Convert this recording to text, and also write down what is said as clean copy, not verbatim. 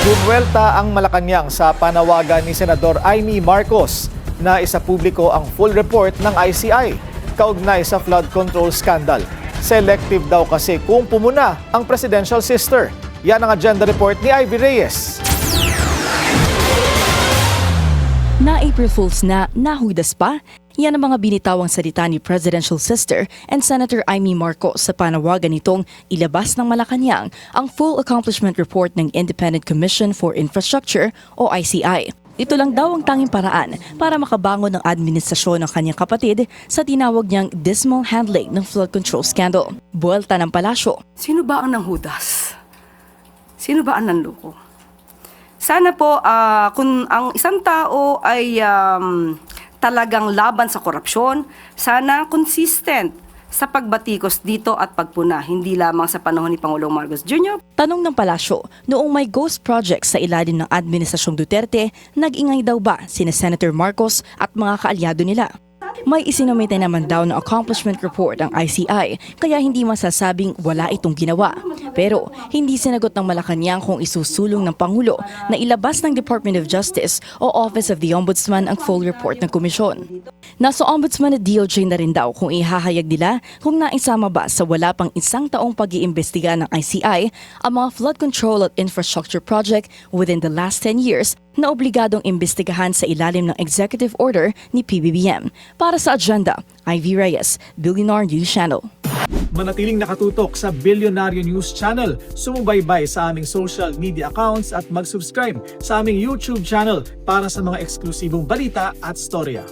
Bumuwelta ang Malacanang sa panawagan ni Senador Amy Marcos na isapubliko ang full report ng ICI kaugnay sa flood control scandal. Selective daw kasi kung pumuna ang presidential sister. Yan ang agenda report ni Ivy Reyes. Na April Fools na nahudas pa, yan ang mga binitawang salita ni Presidential Sister and Senator Amy Marcos sa panawagan nitong ilabas ng Malacanang ang Full Accomplishment Report ng Independent Commission for Infrastructure o ICI. Ito lang daw ang tanging paraan para makabangon ng administrasyon ng kanyang kapatid sa tinawag niyang dismal handling ng flood control scandal. Buwelta ng palasyo. Sino ba ang nanghudas? Sino ba ang nanloko? Sana po kung ang isang tao ay talagang laban sa korupsyon, sana consistent sa pagbatikos dito at pagpuna, hindi lamang sa panahon ni Pangulong Marcos Jr. Tanong ng palasyo, noong may ghost projects sa ilalim ng Administrasyong Duterte, nag-ingay daw ba sina Senator Marcos at mga kaalyado nila? May isinumite naman daw ng accomplishment report ang ICI, kaya hindi masasabing wala itong ginawa. Pero hindi sinagot ng Malacanang kung isusulong ng Pangulo na ilabas ng Department of Justice o Office of the Ombudsman ang full report ng komisyon. Nasa Ombudsman at DOJ na rin daw kung ihahayag nila kung naisama ba sa wala pang isang taong pag-iimbestiga ng ICI ang mga flood control at infrastructure project within the last 10 years na obligadong imbestigahan sa ilalim ng executive order ni PBBM. Para sa agenda, Ivy Reyes, Billionaire News Channel. Manatiling nakatutok sa Billionaire News Channel. Sumubaybay sa aming social media accounts at mag-subscribe sa aming YouTube channel para sa mga eksklusibong balita at storya.